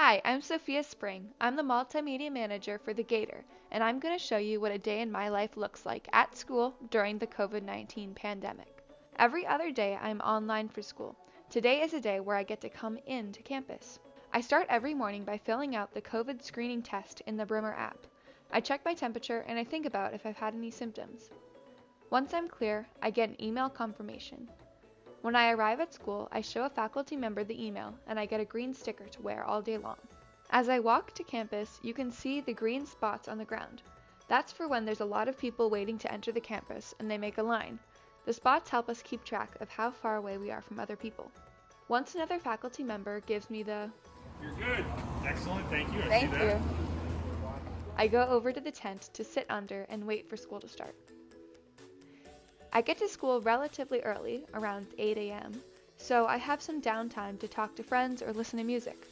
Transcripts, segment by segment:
Hi, I'm Sophia Spring. I'm the multimedia manager for The Gator, and I'm going to show you what a day in my life looks like at school during the COVID-19 pandemic. Every other day I'm online for school. Today is a day where I get to come into campus. I start every morning by filling out the COVID screening test in the Brimmer app. I check my temperature and I think about if I've had any symptoms. Once I'm clear, I get an email confirmation. When I arrive at school, I show a faculty member the email and I get a green sticker to wear all day long. As I walk to campus, you can see the green spots on the ground. That's for when there's a lot of people waiting to enter the campus and they make a line. The spots help us keep track of how far away we are from other people. Once another faculty member gives me the You're good. Excellent. Thank you. "Thank you," I go over to the tent to sit under and wait for school to start. I get to school relatively early, around 8 a.m., so I have some downtime to talk to friends or listen to music.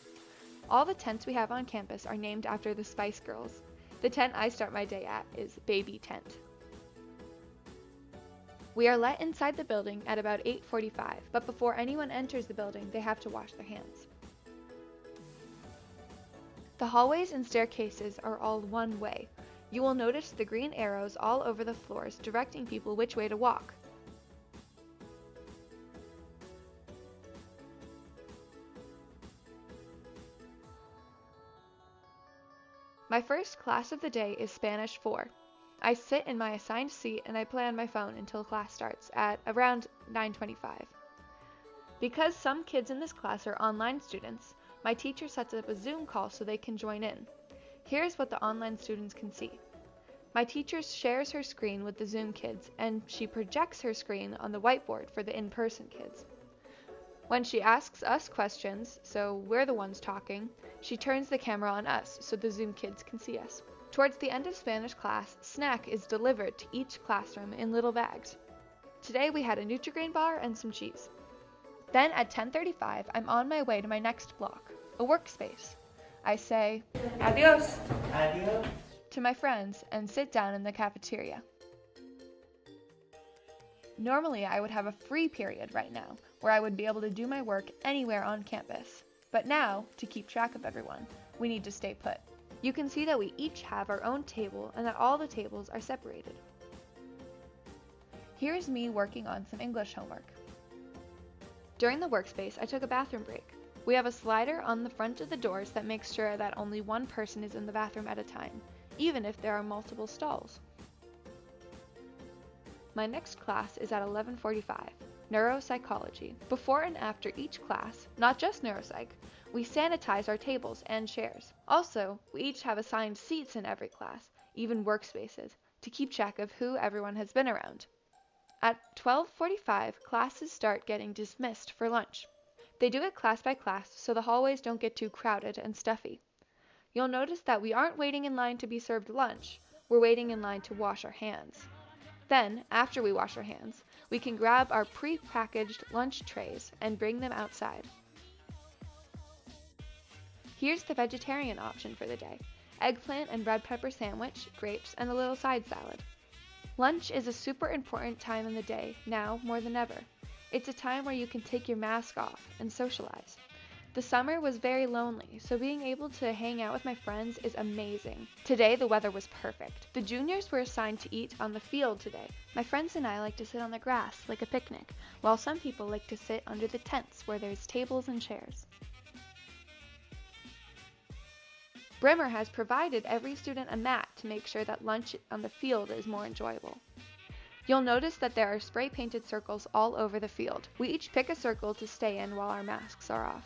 All the tents we have on campus are named after the Spice Girls. The tent I start my day at is Baby Tent. We are let inside the building at about 8:45, but before anyone enters the building, they have to wash their hands. The hallways and staircases are all one way. You will notice the green arrows all over the floors directing people which way to walk. My first class of the day is Spanish 4. I sit in my assigned seat and I play on my phone until class starts at around 9:25. Because some kids in this class are online students, my teacher sets up a Zoom call so they can join in. Here's what the online students can see. My teacher shares her screen with the Zoom kids, and she projects her screen on the whiteboard for the in-person kids. When she asks us questions, so we're the ones talking, she turns the camera on us so the Zoom kids can see us. Towards the end of Spanish class, snack is delivered to each classroom in little bags. Today we had a Nutri-Grain bar and some cheese. Then at 10:35, I'm on my way to my next block, a workspace. I say, "Adios," Adios. to my friends and sit down in the cafeteria. Normally, I would have a free period right now, where I would be able to do my work anywhere on campus. But now, to keep track of everyone, we need to stay put. You can see that we each have our own table and that all the tables are separated. Here's me working on some English homework. During the workspace, I took a bathroom break. We have a slider on the front of the doors that makes sure that only one person is in the bathroom at a time, even if there are multiple stalls. My next class is at 11:45, neuropsychology. Before and after each class, not just neuropsych, we sanitize our tables and chairs. Also, we each have assigned seats in every class, even workspaces, to keep track of who everyone has been around. At 12:45, classes start getting dismissed for lunch. They do it class by class so the hallways don't get too crowded and stuffy. You'll notice that we aren't waiting in line to be served lunch, we're waiting in line to wash our hands. Then, after we wash our hands, we can grab our pre-packaged lunch trays and bring them outside. Here's the vegetarian option for the day: eggplant and red pepper sandwich, grapes, and a little side salad. Lunch is a super important time in the day, now more than ever. It's a time where you can take your mask off and socialize. The summer was very lonely, so being able to hang out with my friends is amazing. Today the weather was perfect. The juniors were assigned to eat on the field today. My friends and I like to sit on the grass like a picnic, while some people like to sit under the tents where there's tables and chairs. Brimmer has provided every student a mat to make sure that lunch on the field is more enjoyable. You'll notice that there are spray-painted circles all over the field. We each pick a circle to stay in while our masks are off.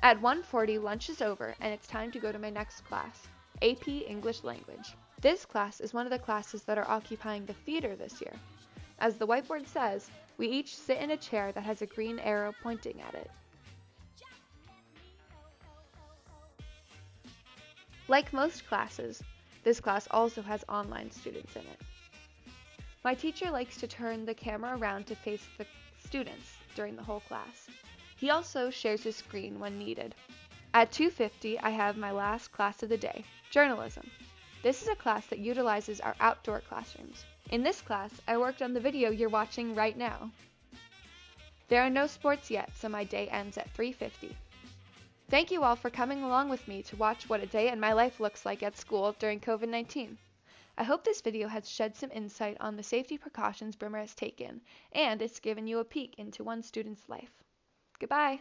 At 1:40, lunch is over and it's time to go to my next class, AP English Language. This class is one of the classes that are occupying the theater this year. As the whiteboard says, we each sit in a chair that has a green arrow pointing at it. Like most classes, this class also has online students in it. My teacher likes to turn the camera around to face the students during the whole class. He also shares his screen when needed. At 2:50, I have my last class of the day, journalism. This is a class that utilizes our outdoor classrooms. In this class, I worked on the video you're watching right now. There are no sports yet, so my day ends at 3:50. Thank you all for coming along with me to watch what a day in my life looks like at school during COVID-19. I hope this video has shed some insight on the safety precautions Brymmer has taken, and it's given you a peek into one student's life. Goodbye!